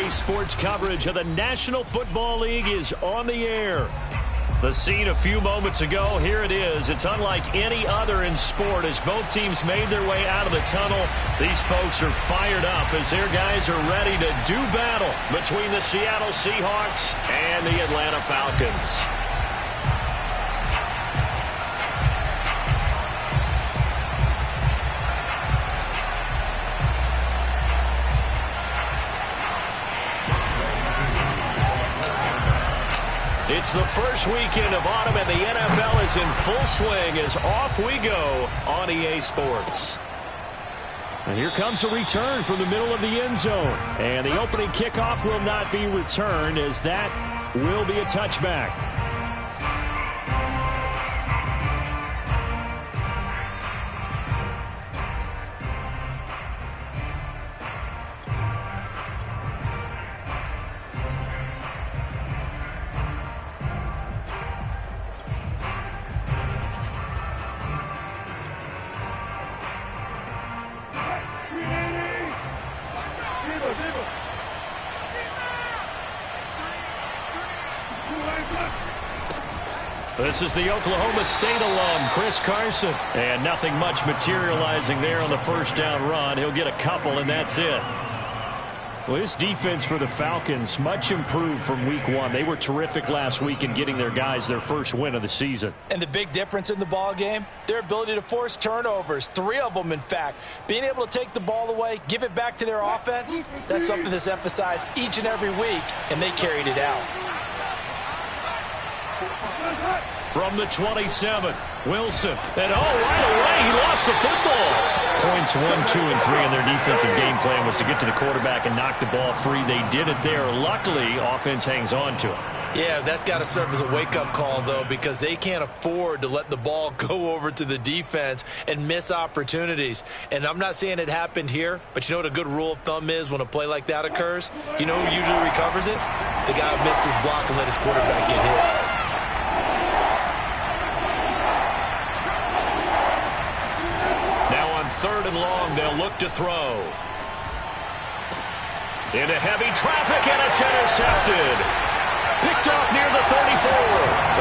NBA sports coverage of the National Football League is on the air. The scene a few moments ago, here it is. It's unlike any other in sport as both teams made their way out of the tunnel. These folks are fired up as their guys are ready to do battle between the Seattle Seahawks and the Atlanta Falcons. It's the first weekend of autumn, and the NFL is in full swing as off we go on EA Sports. And here comes a return from the middle of the end zone. And the opening kickoff will not be returned as that will be a touchback. This is the Oklahoma State alum, Chris Carson. And nothing much materializing there on the first down run. He'll get a couple, and that's it. Well, this defense for the Falcons, much improved from week one. They were terrific last week in getting their guys their first win of the season. And the big difference in the ball game, their ability to force turnovers, 3 of them, in fact. Being able to take the ball away, give it back to their offense, that's something that's emphasized each and every week, and they carried it out. From the 27, Wilson. And right away, he lost the football. Points 1, 2, and 3 in their defensive game plan was to get to the quarterback and knock the ball free. They did it there. Luckily, offense hangs on to it. Yeah, that's got to serve as a wake-up call, though, because they can't afford to let the ball go over to the defense and miss opportunities. And I'm not saying it happened here, but you know what a good rule of thumb is when a play like that occurs? You know who usually recovers it? The guy who missed his block and let his quarterback get hit. Third and long, they'll look to throw. Into heavy traffic, and it's intercepted. Picked off near the 34.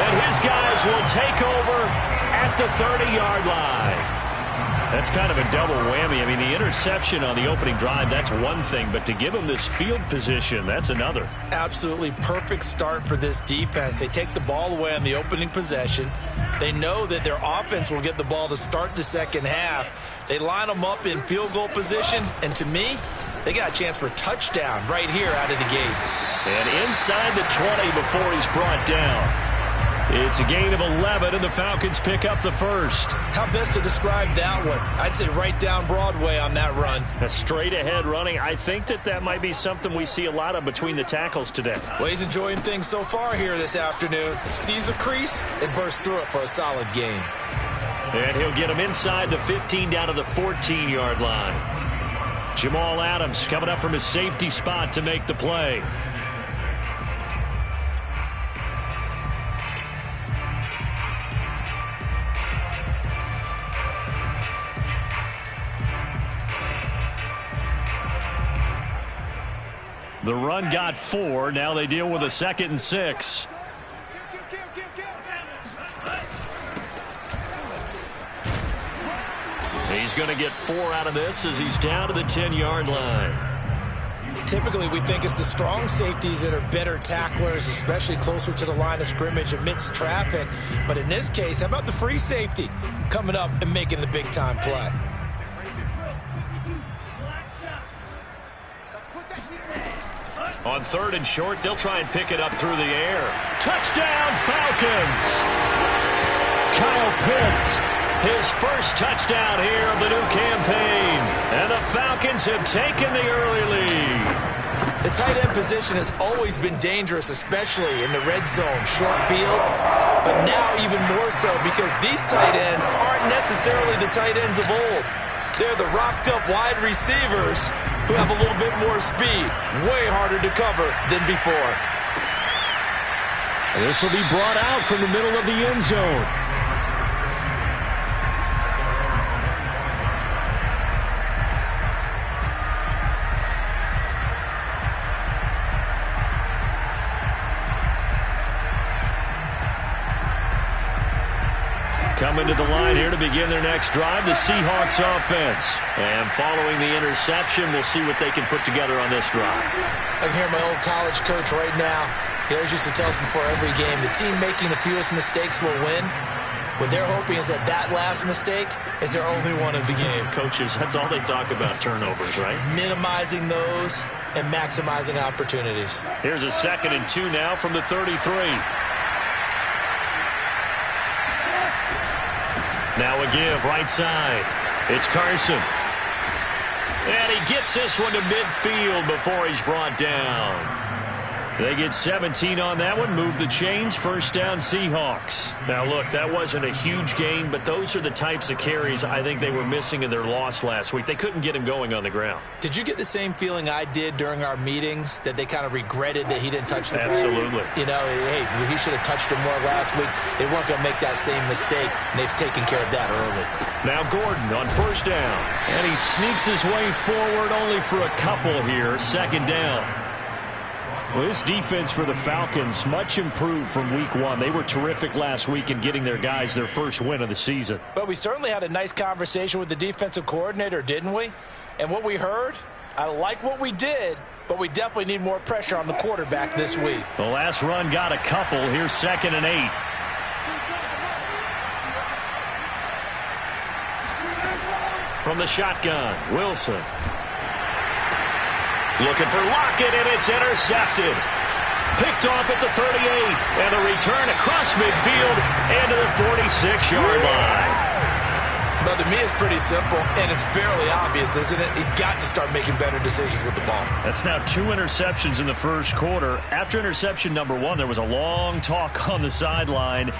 And his guys will take over at the 30-yard line. That's kind of a double whammy. I mean, the interception on the opening drive, that's one thing. But to give them this field position, that's another. Absolutely perfect start for this defense. They take the ball away on the opening possession. They know that their offense will get the ball to start the second half. They line them up in field goal position, and to me, they got a chance for a touchdown right here out of the gate. And inside the 20 before he's brought down. It's a gain of 11, and the Falcons pick up the first. How best to describe that one? I'd say right down Broadway on that run. A straight-ahead running. I think that might be something we see a lot of between the tackles today. Well, he's enjoying things so far here this afternoon. Sees a crease and bursts through it for a solid gain. And he'll get him inside the 15 down to the 14-yard line. Jamal Adams coming up from his safety spot to make the play. The run got 4. Now they deal with a 2nd and 6. He's going to get 4 out of this as he's down to the 10-yard line. Typically, we think it's the strong safeties that are better tacklers, especially closer to the line of scrimmage amidst traffic. But in this case, how about the free safety coming up and making the big-time play? On 3rd and short, they'll try and pick it up through the air. Touchdown, Falcons! Kyle Pitts, his first touchdown here of the new campaign. And the Falcons have taken the early lead. The tight end position has always been dangerous, especially in the red zone, short field. But now even more so because these tight ends aren't necessarily the tight ends of old. They're the rocked-up wide receivers who have a little bit more speed, way harder to cover than before. This will be brought out from the middle of the end zone. Coming to the line here to begin their next drive, the Seahawks offense. And following the interception, we'll see what they can put together on this drive. I can hear my old college coach right now. He always used to tell us before every game, the team making the fewest mistakes will win. What they're hoping is that last mistake is their only one of the game. Coaches, that's all they talk about, turnovers, right? Minimizing those and maximizing opportunities. Here's a 2nd and 2 now from the 33. Now a give right side. It's Carson. And he gets this one to midfield before he's brought down. They get 17 on that one, move the chains, first down Seahawks. Now, look, that wasn't a huge gain, but those are the types of carries I think they were missing in their loss last week. They couldn't get him going on the ground. Did you get the same feeling I did during our meetings, that they kind of regretted that he didn't touch the ball? Absolutely. You know, hey, he should have touched him more last week. They weren't going to make that same mistake, and they've taken care of that early. Now Gordon on first down, and he sneaks his way forward only for a couple here, 2nd down. Well, this defense for the Falcons, much improved from week 1. They were terrific last week in getting their guys their first win of the season. But we certainly had a nice conversation with the defensive coordinator, didn't we? And what we heard, I like what we did, but we definitely need more pressure on the quarterback this week. The last run got a couple. Here's 2nd and 8. From the shotgun, Wilson. Looking for Lockett, and it's intercepted. Picked off at the 38, and a return across midfield and to the 46-yard line. But to me, it's pretty simple, and it's fairly obvious, isn't it? He's got to start making better decisions with the ball. That's now 2 interceptions in the first quarter. After interception number 1, there was a long talk on the sideline.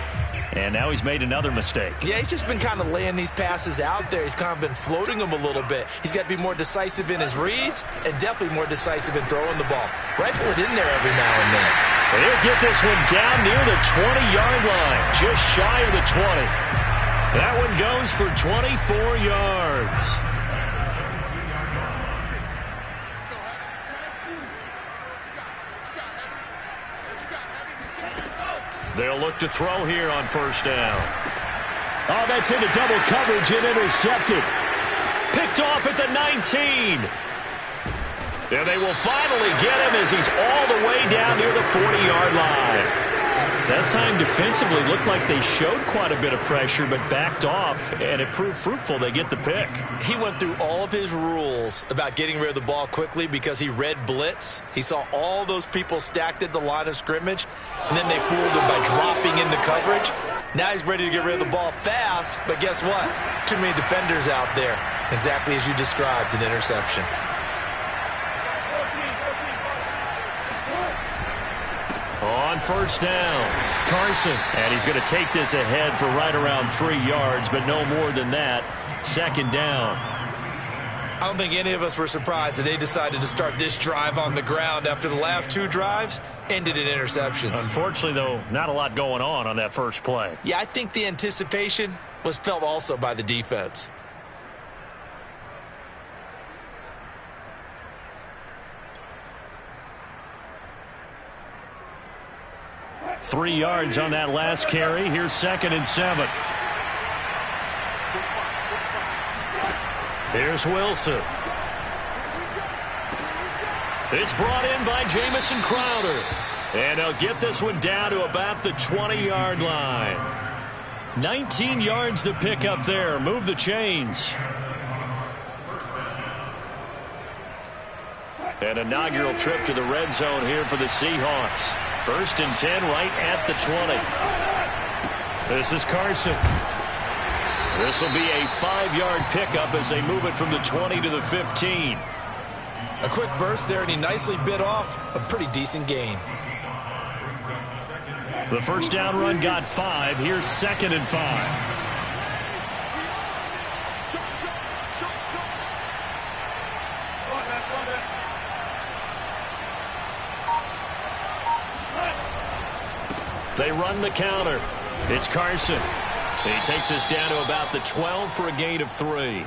And now he's made another mistake. Yeah, he's just been kind of laying these passes out there. He's kind of been floating them a little bit. He's got to be more decisive in his reads and definitely more decisive in throwing the ball. Rifle it in there every now and then. And he'll get this one down near the 20-yard line, just shy of the 20. That one goes for 24 yards. They'll look to throw here on first down. Oh, that's into double coverage and intercepted. Picked off at the 19. And they will finally get him as he's all the way down near the 40-yard line. That time defensively looked like they showed quite a bit of pressure but backed off, and it proved fruitful. They get the pick. He went through all of his rules about getting rid of the ball quickly because he read blitz. He saw all those people stacked at the line of scrimmage, and then they fooled him by dropping into coverage. Now he's ready to get rid of the ball fast, but guess what? Too many defenders out there. Exactly as you described, an interception. On first down, Carson. And he's going to take this ahead for right around 3 yards, but no more than that. 2nd down. I don't think any of us were surprised that they decided to start this drive on the ground after the last 2 drives ended in interceptions. Unfortunately, though, not a lot going on that first play. Yeah, I think the anticipation was felt also by the defense. Three yards on that last carry. Here's 2nd and 7. Here's Wilson. It's brought in by Jamison Crowder. And they'll get this one down to about the 20-yard line. 19 yards to pick up there. Move the chains. An inaugural trip to the red zone here for the Seahawks. 1st and 10 right at the 20. This is Carson. This will be a 5-yard pickup as they move it from the 20 to the 15. A quick burst there, and he nicely bit off a pretty decent gain. The first down run got 5. Here's 2nd and 5. They run the counter. It's Carson. He takes us down to about the 12 for a gain of 3.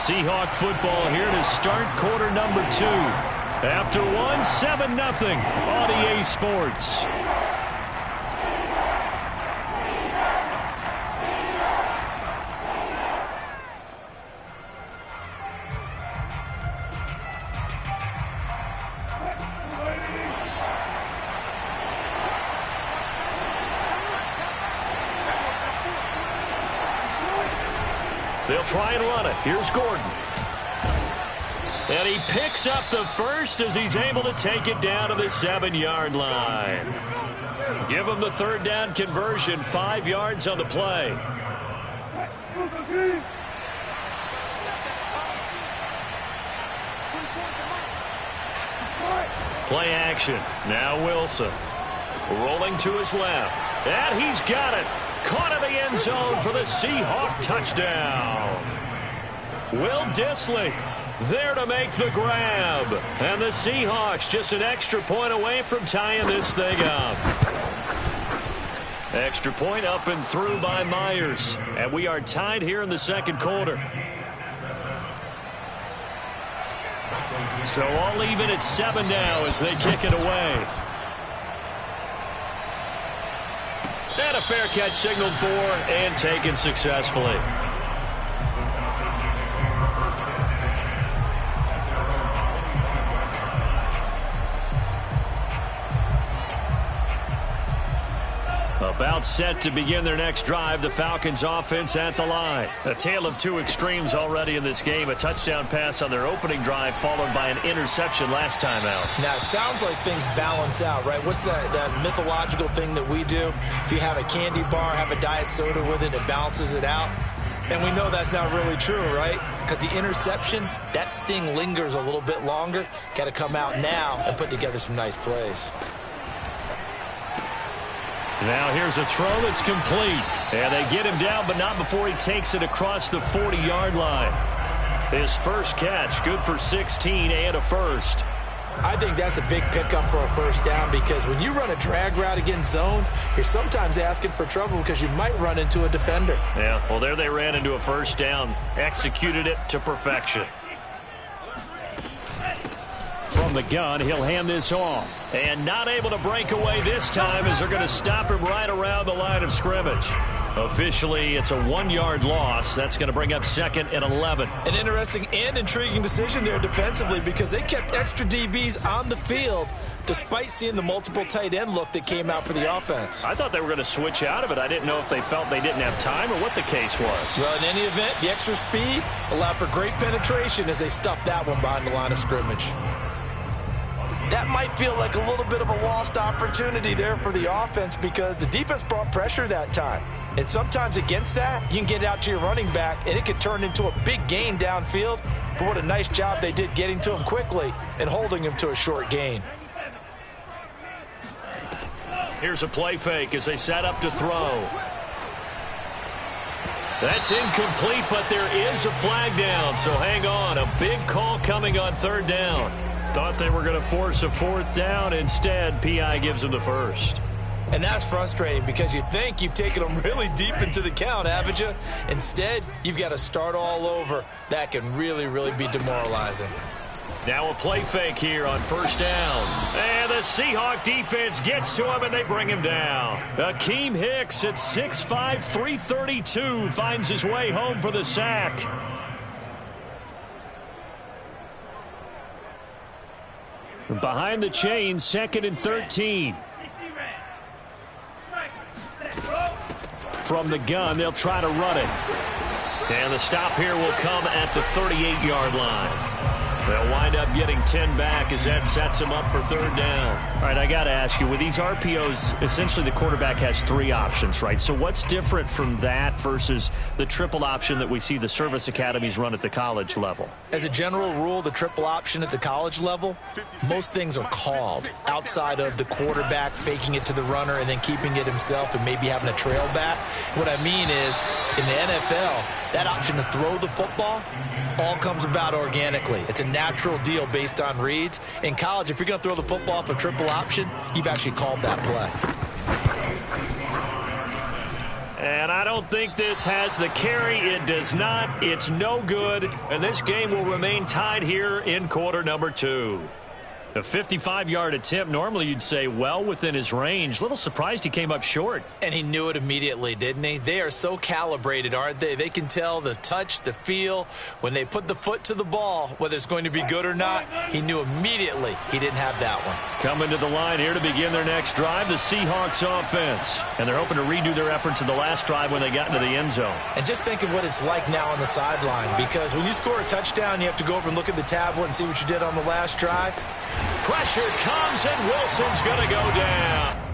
Seahawk football here to start quarter number 2. After one, 7-0 on EA Sports. They'll try and run it. Here's Gordon. And he picks up the first as he's able to take it down to the 7-yard line. Give him the third down conversion, 5 yards on the play. Play action. Now Wilson. Rolling to his left. And he's got it. Caught in the end zone for the Seahawk touchdown. Will Dissly there to make the grab. And the Seahawks just an extra point away from tying this thing up. Extra point up and through by Myers. And we are tied here in the second quarter. So all even at 7 now as they kick it away. And a fair catch signaled for and taken successfully. About set to begin their next drive, the Falcons offense at the line. A tale of two extremes already in this game. A touchdown pass on their opening drive followed by an interception last time out. Now, it sounds like things balance out, right? What's that mythological thing that we do? If you have a candy bar, have a diet soda with it, it balances it out. And we know that's not really true, right? Because the interception, that sting lingers a little bit longer. Got to come out now and put together some nice plays. Now here's a throw that's complete. And they get him down, but not before he takes it across the 40-yard line. His first catch, good for 16 and a first. I think that's a big pickup for a first down because when you run a drag route against zone, you're sometimes asking for trouble because you might run into a defender. Yeah, well, there they ran into a first down. Executed it to perfection. From the gun, he'll hand this off. And not able to break away this time as they're going to stop him right around the line of scrimmage. Officially, it's a 1-yard loss. That's going to bring up 2nd and 11. An interesting and intriguing decision there defensively because they kept extra DBs on the field despite seeing the multiple tight end look that came out for the offense. I thought they were going to switch out of it. I didn't know if they felt they didn't have time or what the case was. Well, in any event, the extra speed allowed for great penetration as they stuffed that one behind the line of scrimmage. That might feel like a little bit of a lost opportunity there for the offense because the defense brought pressure that time. And sometimes against that, you can get out to your running back, and it could turn into a big gain downfield. But what a nice job they did getting to him quickly and holding him to a short gain. Here's a play fake as they set up to throw. That's incomplete, but there is a flag down, so hang on. A big call coming on third down. Thought they were going to force a fourth down. Instead, P.I. gives them the first. And that's frustrating because you think you've taken them really deep into the count, haven't you? Instead, you've got to start all over. That can really, really be demoralizing. Now a play fake here on first down. And the Seahawk defense gets to him, and they bring him down. Akeem Hicks at 6'5", 332 finds his way home for the sack. Behind the chains, 2nd and 13. From the gun, they'll try to run it. And the stop here will come at the 38-yard line. They'll wind up getting 10 back as that sets them up for third down. All right, I got to ask you, with these RPOs, essentially the quarterback has 3 options, right? So what's different from that versus the triple option that we see the service academies run at the college level? As a general rule, the triple option at the college level, most things are called outside of the quarterback faking it to the runner and then keeping it himself and maybe having a trail back. What I mean is, in the NFL, that option to throw the football all comes about organically. It's a natural deal based on reads. In college, if you're going to throw the football off a triple option, you've actually called that play. And I don't think this has the carry. It does not. It's no good. And this game will remain tied here in quarter number 2. A 55-yard attempt, normally you'd say well within his range. Little surprised he came up short. And he knew it immediately, didn't he? They are so calibrated, aren't they? They can tell the touch, the feel. When they put the foot to the ball, whether it's going to be good or not, he knew immediately he didn't have that one. Coming to the line here to begin their next drive, the Seahawks offense. And they're hoping to redo their efforts in the last drive when they got into the end zone. And just think of what it's like now on the sideline, because when you score a touchdown, you have to go over and look at the tablet and see what you did on the last drive. Pressure comes, and Wilson's going to go down.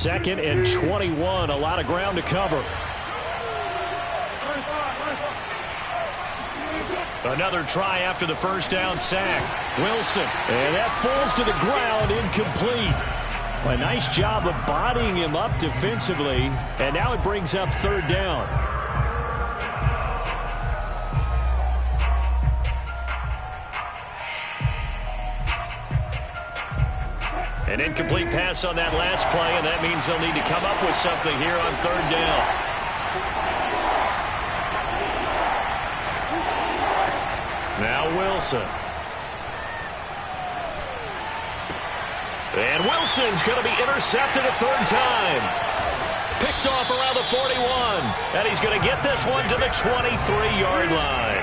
2nd and 21. A lot of ground to cover. Another try after the first down sack. Wilson. And that falls to the ground, incomplete. A nice job of bodying him up defensively. And now it brings up 3rd down. An incomplete pass on that last play, and that means they'll need to come up with something here on 3rd down. Now Wilson. And Wilson's going to be intercepted a 3rd time. Picked off around the 41. And he's going to get this one to the 23-yard line.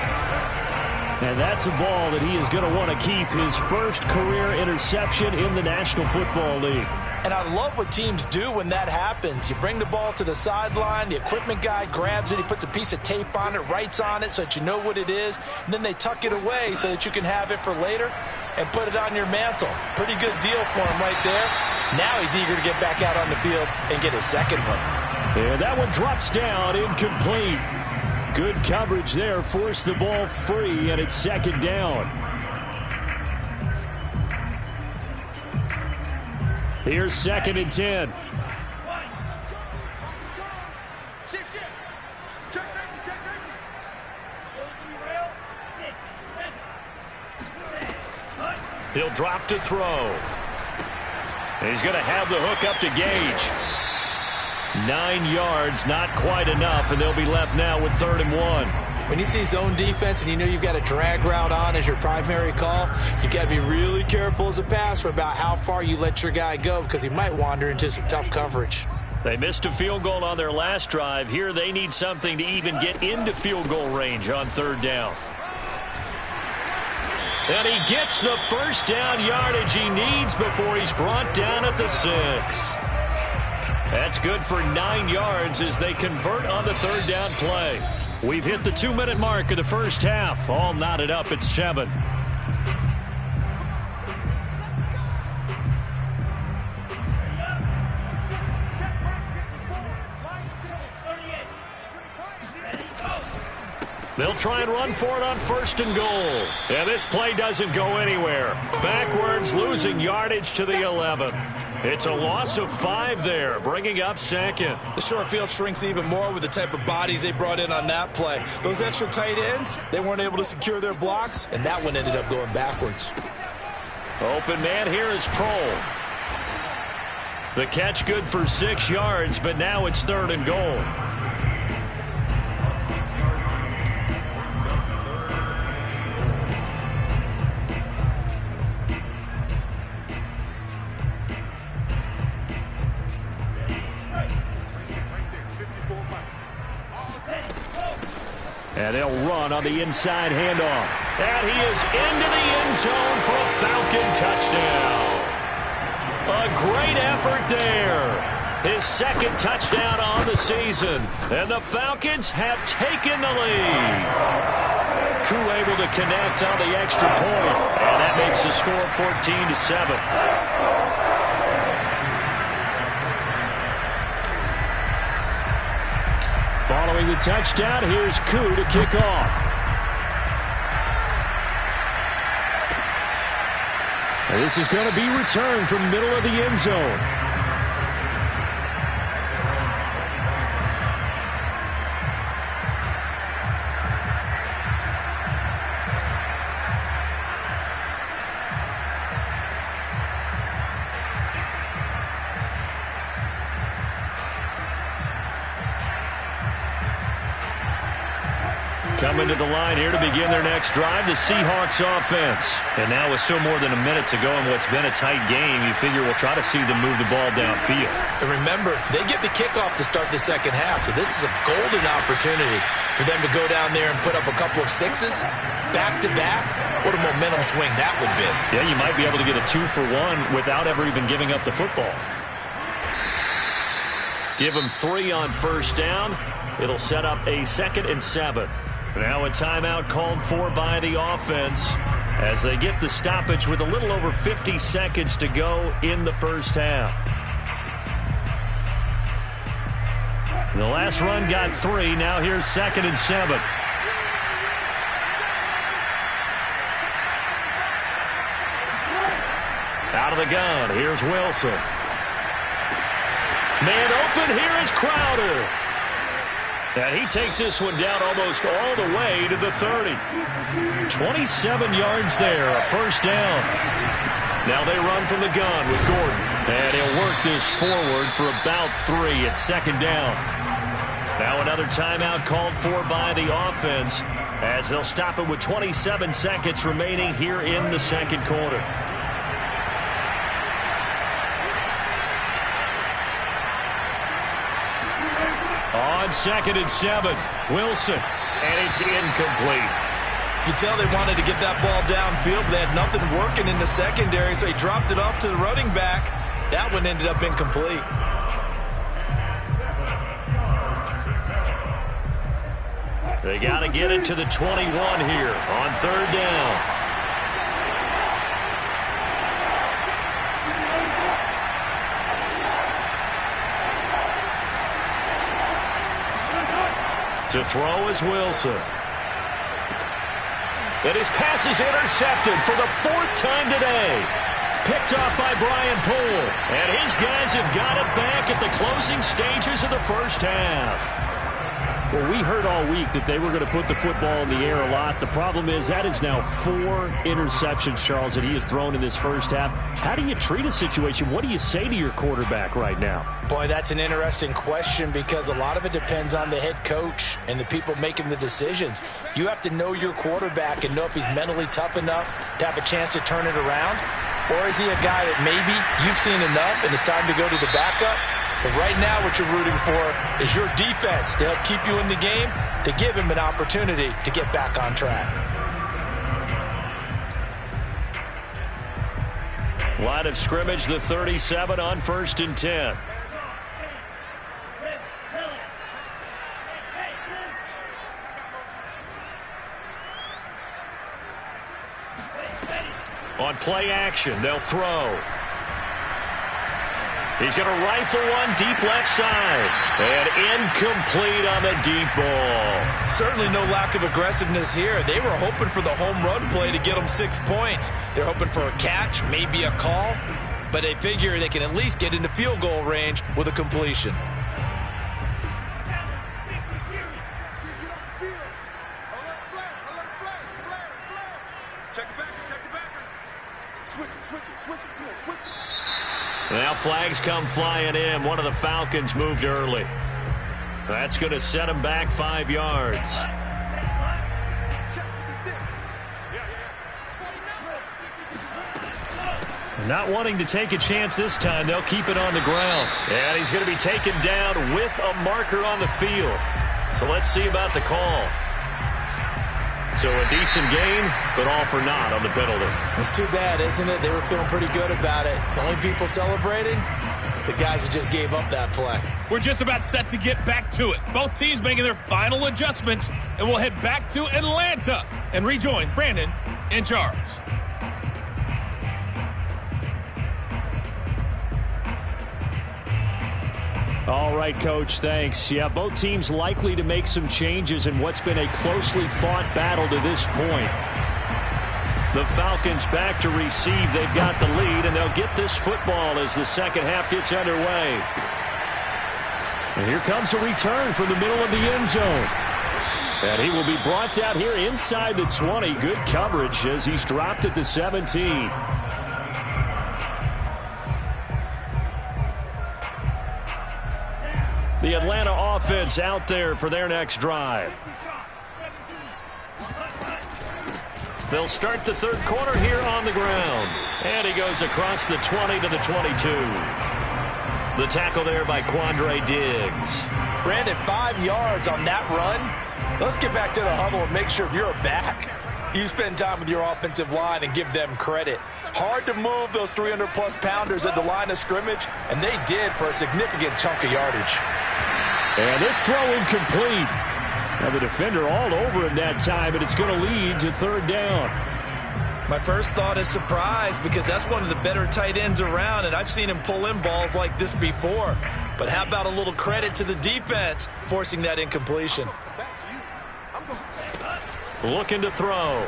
And that's a ball that he is going to want to keep, his first career interception in the National Football League. And I love what teams do when that happens. You bring the ball to the sideline, the equipment guy grabs it, he puts a piece of tape on it, writes on it so that you know what it is, and then they tuck it away so that you can have it for later and put it on your mantle. Pretty good deal for him right there. Now he's eager to get back out on the field and get his second one. And that one drops down, incomplete. Good coverage there, forced the ball free, and it's 2nd down. Here's 2nd and 10. He'll drop to throw. And he's going to have the hook up to Gage. 9 yards, not quite enough, and they'll be left now with 3rd and 1. When you see zone defense and you know you've got a drag route on as your primary call, you got to be really careful as a passer about how far you let your guy go because he might wander into some tough coverage. They missed a field goal on their last drive. Here they need something to even get into field goal range on 3rd down. And he gets the first down yardage he needs before he's brought down at the 6. That's good for 9 yards as they convert on the 3rd down play. We've hit the 2-minute mark of the first half. All knotted up at 7. They'll try and run for it on 1st and goal. And this play doesn't go anywhere. Backwards, losing yardage to the 11. It's a loss of 5 there, bringing up 2nd. The short field shrinks even more with the type of bodies they brought in on that play. Those extra tight ends, they weren't able to secure their blocks, and that one ended up going backwards. Open man here is Prohl. The catch good for 6 yards, but now it's 3rd and goal. And they'll run on the inside handoff. And he is into the end zone for a Falcon touchdown. A great effort there. His 2nd touchdown on the season. And the Falcons have taken the lead. Koo able to connect on the extra point. And that makes the score 14-7. Following the touchdown, here's Koo to kick off. And this is going to be returned from middle of the end zone. Coming to the line here to begin their next drive, the Seahawks offense. And now with still more than a minute to go in what's been a tight game, you figure we'll try to see them move the ball downfield. And remember, they get the kickoff to start the 2nd half, so this is a golden opportunity for them to go down there and put up a couple of 6s back-to-back. What a momentum swing that would be. Yeah, you might be able to get a 2-for-1 without ever even giving up the football. Give them 3 on 1st down. It'll set up a 2nd and 7. Now a timeout called for by the offense as they get the stoppage with a little over 50 seconds to go in the first half. The last run got 3. Now here's 2nd and 7. Out of the gun. Here's Wilson. Man open. Here is Crowder. And he takes this one down almost all the way to the 30. 27 yards there. A first down. Now they run from the gun with Gordon. And he'll work this forward for about 3 at 2nd down. Now another timeout called for by the offense as they'll stop it with 27 seconds remaining here in the second quarter. On 2nd and 7, Wilson, and it's incomplete. You can tell they wanted to get that ball downfield, but they had nothing working in the secondary, so he dropped it off to the running back. That one ended up incomplete. They got to get it to the 21 here on 3rd down. To throw is Wilson. And his pass is intercepted for the 4th time today. Picked off by Brian Poole. And his guys have got it back at the closing stages of the first half. Well, we heard all week that they were going to put the football in the air a lot. The problem is that is now 4 interceptions, Charles, that he has thrown in this first half. How do you treat a situation? What do you say to your quarterback right now? Boy, that's an interesting question because a lot of it depends on the head coach and the people making the decisions. You have to know your quarterback and know if he's mentally tough enough to have a chance to turn it around. Or is he a guy that maybe you've seen enough and it's time to go to the backup? But right now what you're rooting for is your defense to help keep you in the game, to give him an opportunity to get back on track. Line of scrimmage, the 37 on 1st and 10. On play action, they'll throw. He's going to rifle one deep left side. And incomplete on the deep ball. Certainly no lack of aggressiveness here. They were hoping for the home run play to get them 6 points. They're hoping for a catch, maybe a call. But they figure they can at least get into field goal range with a completion. Now flags come flying in. One of the Falcons moved early. That's going to set him back 5 yards. Not wanting to take a chance this time, they'll keep it on the ground. And he's going to be taken down with a marker on the field. So let's see about the call. So a decent gain, but all for naught on the penalty. It's too bad, isn't it? They were feeling pretty good about it. The only people celebrating, the guys who just gave up that play. We're just about set to get back to it. Both teams making their final adjustments, and we'll head back to Atlanta and rejoin Brandon and Charles. All right, Coach, thanks. Yeah, both teams likely to make some changes in what's been a closely fought battle to this point. The Falcons back to receive. They've got the lead, and they'll get this football as the second half gets underway. And here comes a return from the middle of the end zone. And he will be brought down here inside the 20. Good coverage as he's dropped at the 17. The Atlanta offense out there for their next drive. They'll start the third quarter here on the ground. And he goes across the 20 to the 22. The tackle there by Quandre Diggs. Brandon, 5 yards on that run. Let's get back to the huddle and make sure you're back. You spend time with your offensive line and give them credit. Hard to move those 300-plus pounders at the line of scrimmage, and they did for a significant chunk of yardage. And this throw incomplete. Now the defender all over him that time, and it's going to lead to third down. My first thought is surprise because that's one of the better tight ends around, and I've seen him pull in balls like this before. But how about a little credit to the defense forcing that incompletion? Looking to throw.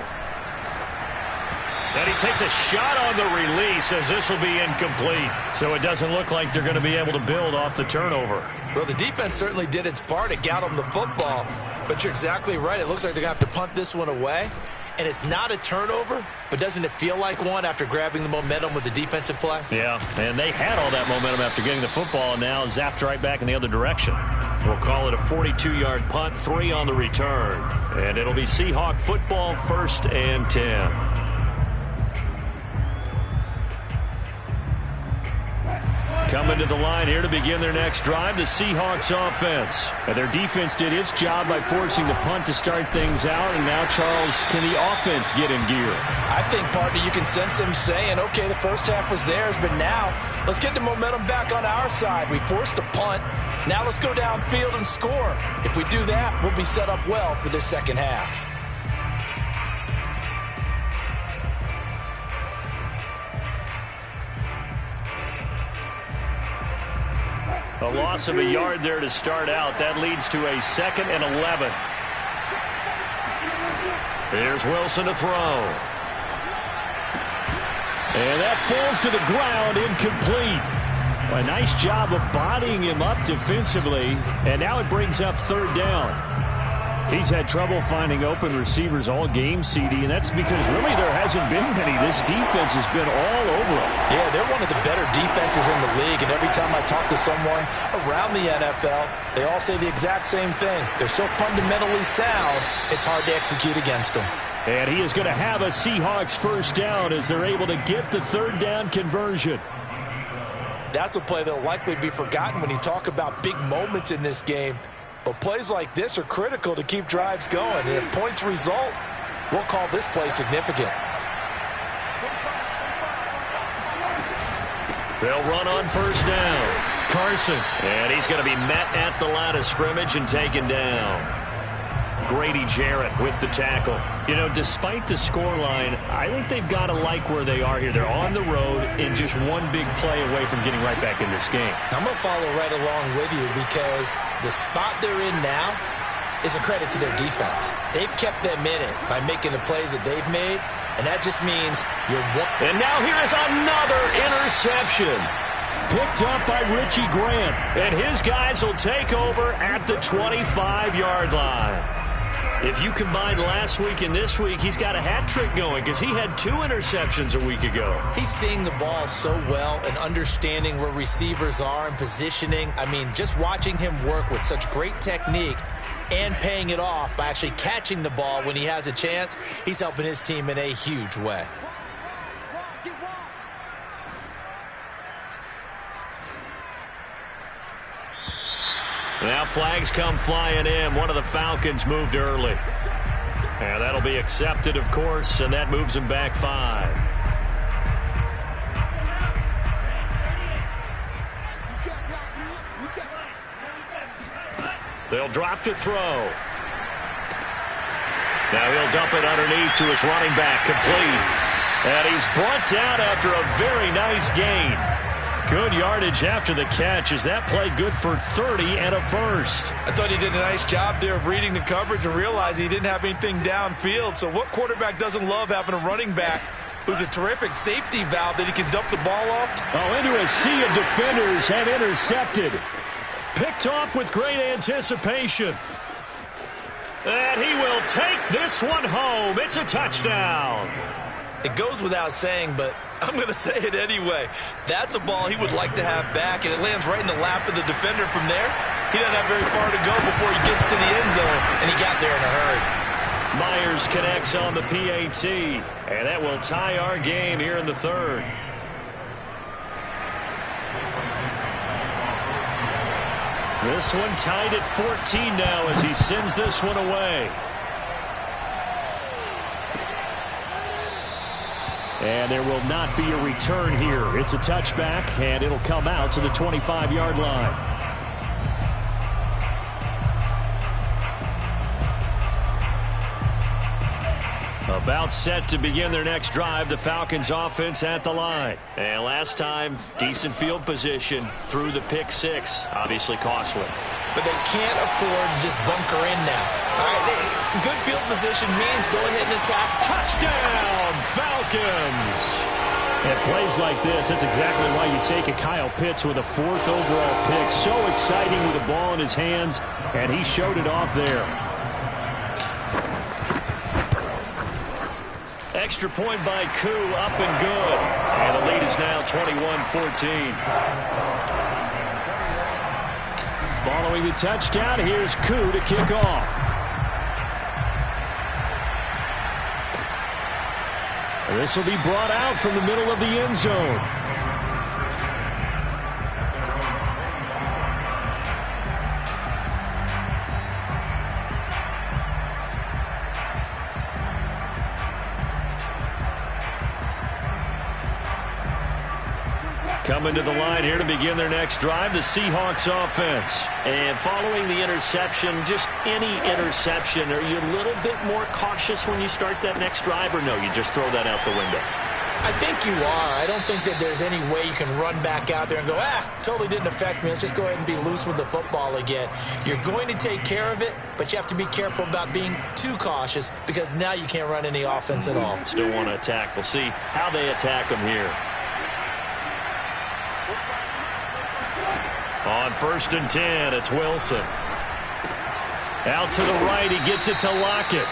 And he takes a shot on the release as this will be incomplete. So it doesn't look like they're going to be able to build off the turnover. Well, the defense certainly did its part to get them the football. But you're exactly right. It looks like they're going to have to punt this one away. And it's not a turnover, but doesn't it feel like one after grabbing the momentum with the defensive play? Yeah, and they had all that momentum after getting the football and now zapped right back in the other direction. We'll call it a 42-yard punt, 3 on the return. And it'll be Seahawk football, 1st and 10. Coming to the line here to begin their next drive, the Seahawks offense. And their defense did its job by forcing the punt to start things out. And now, Charles, can the offense get in gear? I think, partner, you can sense them saying, okay, the first half was theirs, but now let's get the momentum back on our side. We forced a punt. Now let's go downfield and score. If we do that, we'll be set up well for this second half. A loss of a yard there to start out. That leads to a 2nd and 11. Here's Wilson to throw. And that falls to the ground, incomplete. A nice job of bodying him up defensively. And now it brings up 3rd down. He's had trouble finding open receivers all game, CD, and that's because really there hasn't been many. This defense has been all over them. Yeah, they're one of the better defenses in the league, and every time I talk to someone around the NFL, they all say the exact same thing. They're so fundamentally sound, it's hard to execute against them. And he is going to have a Seahawks 1st down as they're able to get the 3rd down conversion. That's a play that will likely be forgotten when you talk about big moments in this game. But plays like this are critical to keep drives going. And if points result, we'll call this play significant. They'll run on 1st down. Carson. And he's going to be met at the line of scrimmage and taken down. Grady Jarrett with the tackle. You know, despite the scoreline, I think they've got to like where they are here. They're on the road and just one big play away from getting right back in this game. I'm going to follow right along with you because the spot they're in now is a credit to their defense. They've kept them in it by making the plays that they've made, and that just means you're one. And now here is another interception. Picked up by Richie Grant, and his guys will take over at the 25-yard line. If you combine last week and this week, he's got a hat trick going because he had 2 interceptions a week ago. He's seeing the ball so well and understanding where receivers are and positioning. I mean, just watching him work with such great technique and paying it off by actually catching the ball when he has a chance, he's helping his team in a huge way. Now flags come flying in. One of the Falcons moved early. And that'll be accepted, of course, and that moves him back 5. They'll drop to throw. Now he'll dump it underneath to his running back, complete. And he's brought down after a very nice gain. Good yardage after the catch. Is that play good for 30 and a 1st? I thought he did a nice job there of reading the coverage and realizing he didn't have anything downfield. So what quarterback doesn't love having a running back who's a terrific safety valve that he can dump the ball off? Oh, into a sea of defenders and intercepted. Picked off with great anticipation. And he will take this one home. It's a touchdown. It goes without saying, but I'm going to say it anyway. That's a ball he would like to have back, and it lands right in the lap of the defender from there. He doesn't have very far to go before he gets to the end zone, and he got there in a hurry. Myers connects on the PAT, and that will tie our game here in the 3rd. This one tied at 14 now as he sends this one away. And there will not be a return here. It's a touchback, and it'll come out to the 25-yard line. About set to begin their next drive, the Falcons offense at the line. And last time, decent field position through the pick six. Obviously costly. But they can't afford to just bunker in now. All right, good field position means go ahead and attack. Touchdown, Falcons! At plays like this, that's exactly why you take a Kyle Pitts with a 4th overall pick. So exciting with the ball in his hands, and he showed it off there. Extra point by Koo, up and good. And the lead is now 21-14. Following the touchdown, here's Koo to kick off. This will be brought out from the middle of the end zone. Coming to the line here to begin their next drive, the Seahawks offense. And following the interception, just any interception, are you a little bit more cautious when you start that next drive, or no, you just throw that out the window? I think you are. I don't think that there's any way you can run back out there and go, totally didn't affect me. Let's just go ahead and be loose with the football again. You're going to take care of it, but you have to be careful about being too cautious because now you can't run any offense at all. Still want to attack. We'll see how they attack them here. On 1st and 10, it's Wilson. Out to the right, he gets it to Lockett.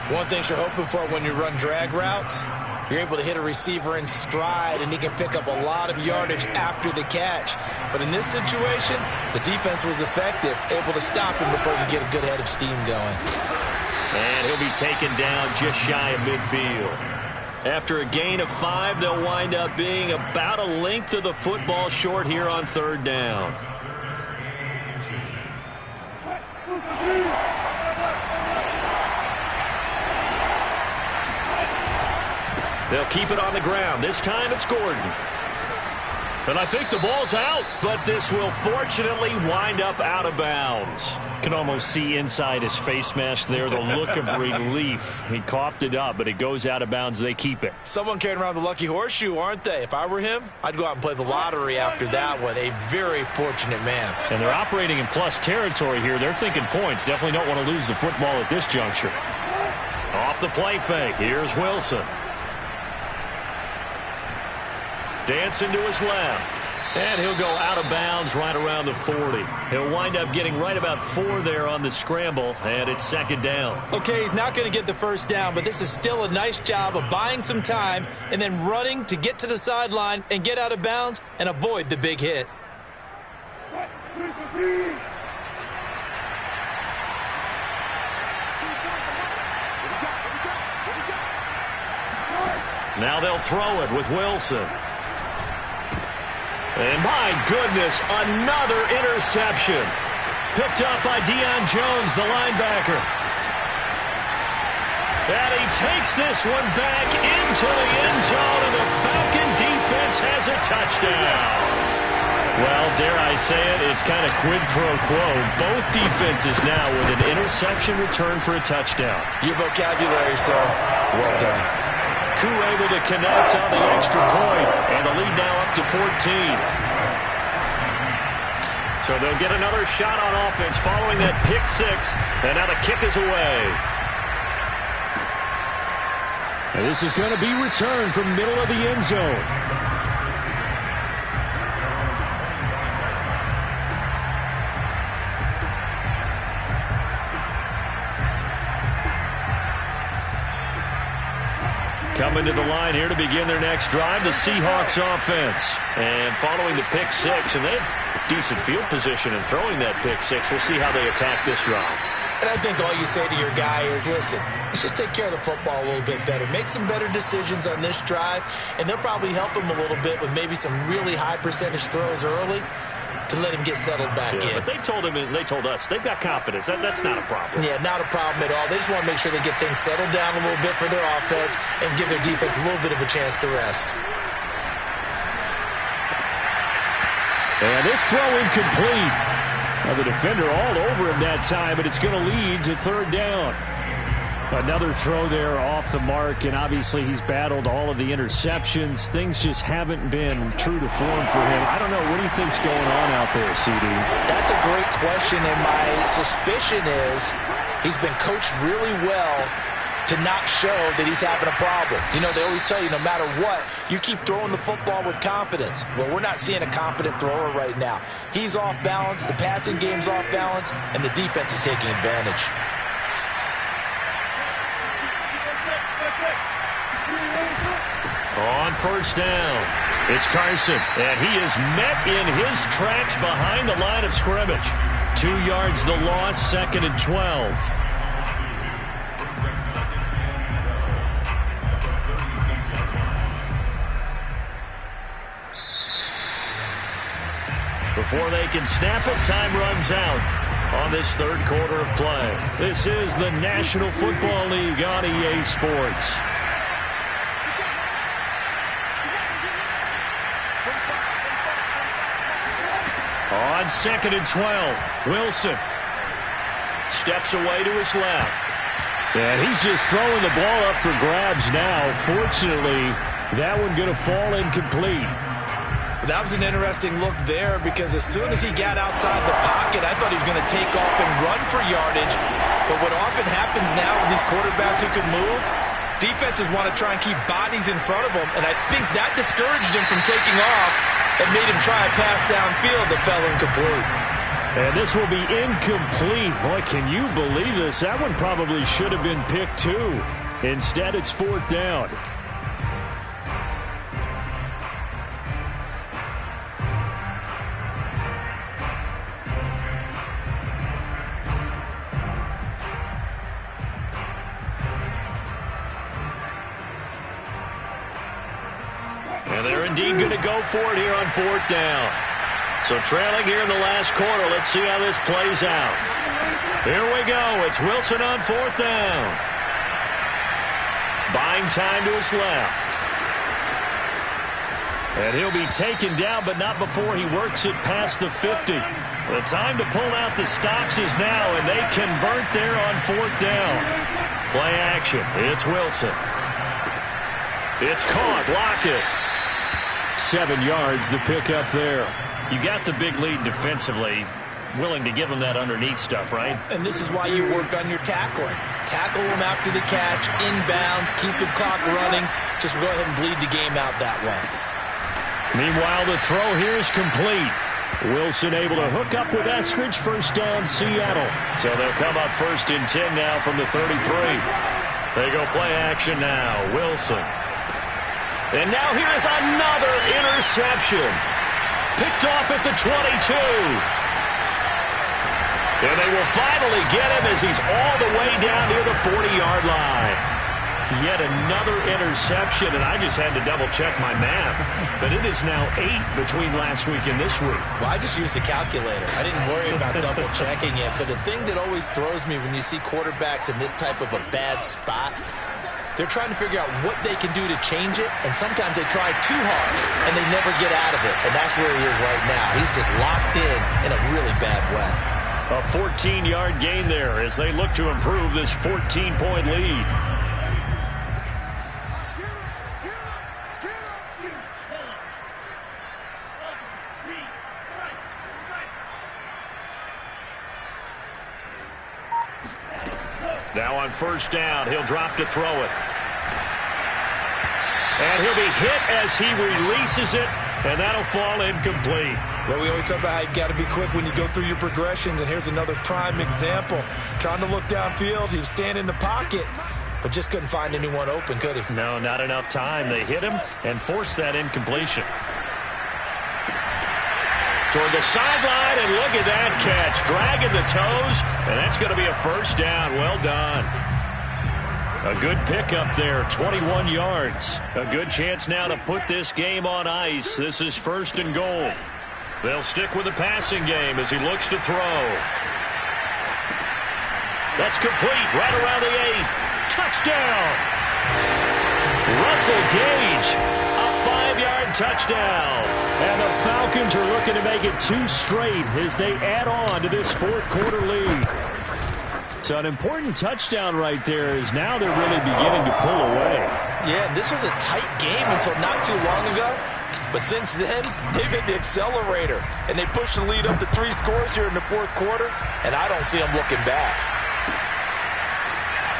One thing you're hoping for when you run drag routes, you're able to hit a receiver in stride, and he can pick up a lot of yardage after the catch. But in this situation, the defense was effective, able to stop him before he could get a good head of steam going. And he'll be taken down just shy of midfield. After a gain of 5, they'll wind up being about a length of the football short here on 3rd down. They'll keep it on the ground. This time it's Gordon. And I think the ball's out, but this will fortunately wind up out of bounds. Can almost see inside his face mask there the look of relief. He coughed it up, but it goes out of bounds. They keep it. Someone carrying around the lucky horseshoe, aren't they? If I were him, I'd go out and play the lottery after that one. A very fortunate man. And they're operating in plus territory here. They're thinking points. Definitely don't want to lose the football at this juncture. Off the play fake. Here's Wilson. Dancing to his left. And he'll go out of bounds right around the 40. He'll wind up getting right about 4 there on the scramble, and it's 2nd down. Okay, he's not going to get the 1st down, but this is still a nice job of buying some time and then running to get to the sideline and get out of bounds and avoid the big hit. Now they'll throw it with Wilson. And my goodness, another interception. Picked up by Deion Jones, the linebacker. And he takes this one back into the end zone, and the Falcon defense has a touchdown. Well, dare I say it, it's kind of quid pro quo. Both defenses now with an interception return for a touchdown. Your vocabulary, sir. Well done. Koo able to connect on the extra point, and the lead now up to 14. So they'll get another shot on offense following that pick 6, and now the kick is away. And this is going to be returned from middle of the end zone. Coming to the line here to begin their next drive, the Seahawks offense. And following the pick 6, and they have decent field position in throwing that pick 6. We'll see how they attack this drive. And I think all you say to your guy is, listen, let's just take care of the football a little bit better. Make some better decisions on this drive, and they'll probably help him a little bit with maybe some really high percentage throws early to let him get settled back in. But they told him, and they told us, they've got confidence. That's not a problem. Yeah, not a problem at all. They just want to make sure they get things settled down a little bit for their offense and give their defense a little bit of a chance to rest. And this throw incomplete. Now the defender all over him that time, but it's going to lead to 3rd down. Another throw there off the mark, and obviously he's battled all of the interceptions. Things just haven't been true to form for him. I don't know. What do you think's going on out there, CD? That's a great question, and my suspicion is he's been coached really well to not show that he's having a problem. You know, they always tell you no matter what, you keep throwing the football with confidence. Well, we're not seeing a confident thrower right now. He's off balance, the passing game's off balance, and the defense is taking advantage. On first down, it's Carson, and he is met in his tracks behind the line of scrimmage. 2 yards the loss, 2nd and 12. Before they can snap it, time runs out on this third quarter of play. This is the National Football League on EA Sports. On 2nd and 12, Wilson steps away to his left. And he's just throwing the ball up for grabs now. Fortunately, that one going to fall incomplete. That was an interesting look there because as soon as he got outside the pocket, I thought he was going to take off and run for yardage. But what often happens now with these quarterbacks who can move, defenses want to try and keep bodies in front of them, and I think that discouraged him from taking off and made him try a pass downfield that fell incomplete. And this will be incomplete. Boy, can you believe this? That one probably should have been picked too. Instead, it's 4th down. And they're indeed going to go for it here on 4th down. So trailing here in the last quarter. Let's see how this plays out. Here we go. It's Wilson on 4th down. Buying time to his left. And he'll be taken down, but not before he works it past the 50. The time to pull out the stops is now, and they convert there on 4th down. Play action. It's Wilson. It's caught. Lockett. 7 yards, the pickup there. You got the big lead defensively. Willing to give them that underneath stuff, right? And this is why you work on your tackling. Tackle them after the catch, inbounds, keep the clock running. Just go ahead and bleed the game out that way. Meanwhile, the throw here is complete. Wilson able to hook up with Eskridge. First down, Seattle. So they'll come up 1st and 10 now from the 33. They go play action now. Wilson. And now here's another interception. Picked off at the 22. And they will finally get him as he's all the way down near the 40-yard line. Yet another interception, and I just had to double-check my math. But it is now 8 between last week and this week. Well, I just used a calculator. I didn't worry about double-checking it. But the thing that always throws me when you see quarterbacks in this type of a bad spot, they're trying to figure out what they can do to change it, and sometimes they try too hard, and they never get out of it. And that's where he is right now. He's just locked in a really bad way. A 14-yard gain there as they look to improve this 14-point lead. Now on first down, he'll drop to throw it. And he'll be hit as he releases it, and that'll fall incomplete. Well, we always talk about how you've got to be quick when you go through your progressions, and here's another prime example. Trying to look downfield, he was standing in the pocket, but just couldn't find anyone open, could he? No, not enough time. They hit him and forced that incompletion. Toward the sideline, and look at that catch. Dragging the toes, and that's going to be a first down. Well done. A good pickup there, 21 yards. A good chance now to put this game on ice. This is 1st and goal. They'll stick with the passing game as he looks to throw. That's complete, right around the 8. Touchdown! Russell Gage, a 5-yard touchdown. And the Falcons are looking to make it 2 straight as they add on to this 4th quarter lead. So an important touchdown right there is now they're really beginning to pull away. Yeah, this was a tight game until not too long ago. But since then, they've hit the accelerator. And they pushed the lead up to 3 scores here in the fourth quarter. And I don't see them looking back.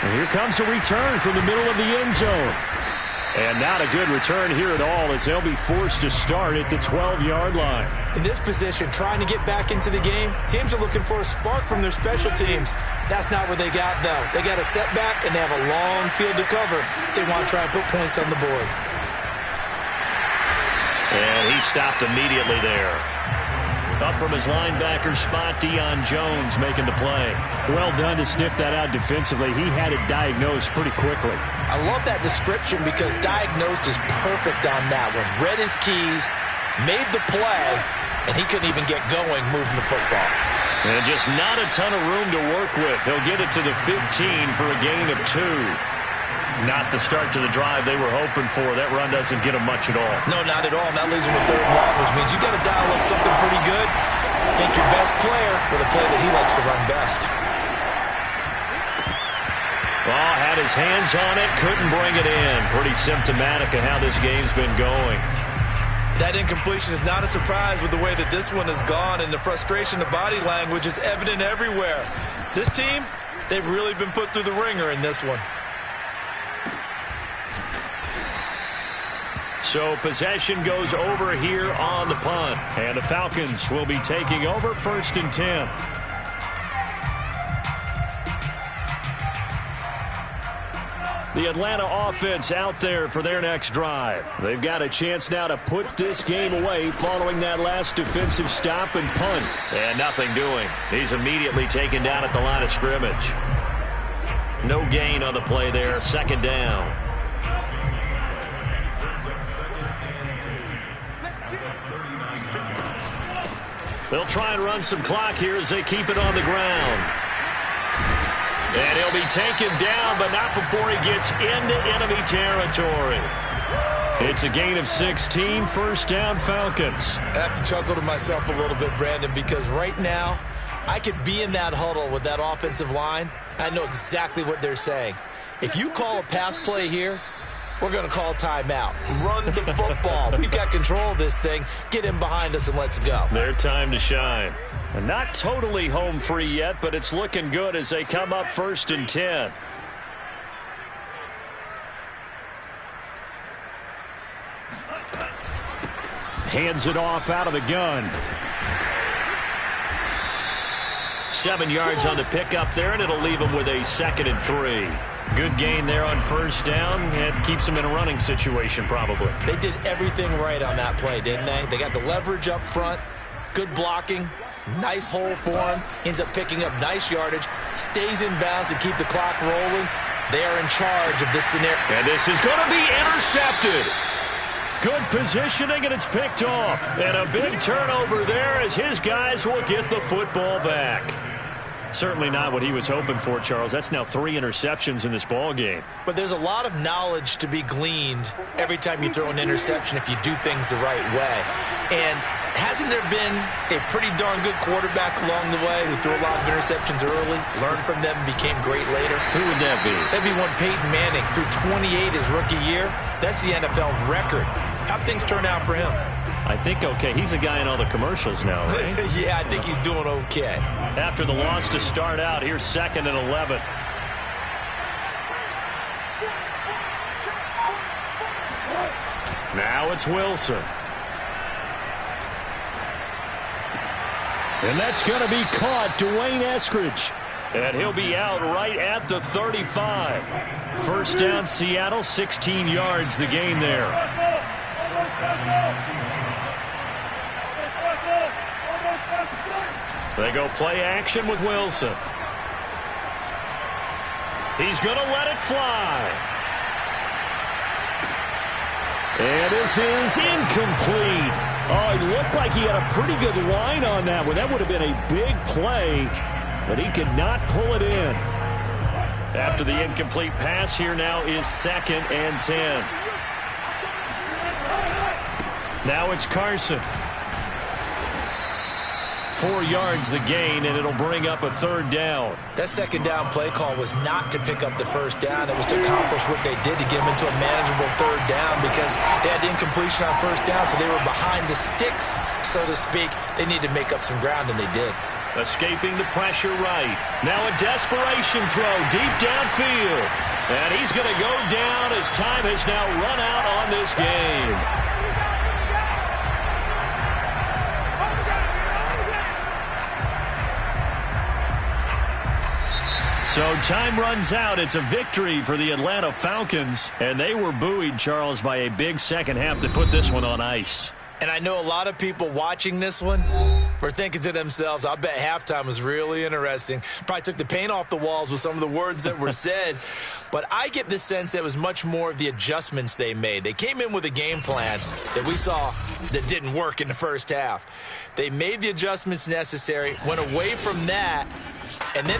And here comes a return from the middle of the end zone. And not a good return here at all as they'll be forced to start at the 12-yard line. In this position, trying to get back into the game, teams are looking for a spark from their special teams. That's not what they got, though. They got a setback, and they have a long field to cover if they want to try and put points on the board. And he stopped immediately there. Up from his linebacker spot, Deion Jones making the play. Well done to sniff that out defensively. He had it diagnosed pretty quickly. I love that description because diagnosed is perfect on that one. Read his keys, made the play, and he couldn't even get going moving the football. And just not a ton of room to work with. He'll get it to the 15 for a gain of 2. Not the start to the drive they were hoping for. That run doesn't get them much at all. No, not at all. And that leaves them with 3rd and long, which means you got to dial up something pretty good. Think your best player with a play that he likes to run best. Oh, had his hands on it, couldn't bring it in. Pretty symptomatic of how this game's been going. That incompletion is not a surprise with the way that this one has gone, and the frustration, the body language is evident everywhere. This team, they've really been put through the ringer in this one. So possession goes over here on the punt. And the Falcons will be taking over 1st and 10. The Atlanta offense out there for their next drive. They've got a chance now to put this game away following that last defensive stop and punt. And nothing doing. He's immediately taken down at the line of scrimmage. No gain on the play there. 2nd down. They'll try and run some clock here as they keep it on the ground. And he'll be taken down, but not before he gets into enemy territory. It's a gain of 16, 1st down Falcons. I have to chuckle to myself a little bit, Brandon, because right now I could be in that huddle with that offensive line. I know exactly what they're saying. If you call a pass play here, we're going to call timeout. Run the football. We've got control of this thing. Get in behind us and let's go. Their time to shine. And not totally home free yet, but it's looking good as they come up 1st and 10. Hands it off out of the gun. 7 yards on the pickup there, and it'll leave them with a 2nd and 3. Good gain there on 1st down. It keeps them in a running situation probably. They did everything right on that play, didn't they? They got the leverage up front, good blocking, nice hole for him, ends up picking up nice yardage, stays in bounds to keep the clock rolling. They are in charge of this scenario. And this is going to be intercepted. Good positioning, and it's picked off. And a big turnover there as his guys will get the football back. Certainly not what he was hoping for, Charles. That's now 3 interceptions in this ball game. But there's a lot of knowledge to be gleaned every time you throw an interception if you do things the right way. And hasn't there been a pretty darn good quarterback along the way who threw a lot of interceptions early, learned from them, and became great later? Who would that be? That'd be one Peyton Manning. Threw 28 his rookie year. That's the NFL record. How'd things turn out for him? I think okay. He's a guy in all the commercials now, right? Yeah, I think he's doing okay. After the loss to start out, here's 2nd and 11. Now it's Wilson. And that's going to be caught. Dwayne Eskridge. And he'll be out right at the 35. 1st down Seattle, 16 yards the gain there. They go play action with Wilson. He's going to let it fly. And this is incomplete. Oh, it looked like he had a pretty good line on that one. That would have been a big play, but he could not pull it in. After the incomplete pass, here now is 2nd and 10. Now it's Carson. 4 yards the gain, and it'll bring up a 3rd down. That 2nd down play call was not to pick up the 1st down. It was to accomplish what they did to get them into a manageable 3rd down because they had incompletion on 1st down, so they were behind the sticks, so to speak. They needed to make up some ground, and they did. Escaping the pressure right. Now a desperation throw deep downfield. And he's going to go down as time has now run out on this game. So time runs out. It's a victory for the Atlanta Falcons. And they were buoyed, Charles, by a big second half to put this one on ice. And I know a lot of people watching this one were thinking to themselves, I bet halftime was really interesting. Probably took the paint off the walls with some of the words that were said. But I get the sense that it was much more of the adjustments they made. They came in with a game plan that we saw that didn't work in the first half. They made the adjustments necessary, went away from that, and then they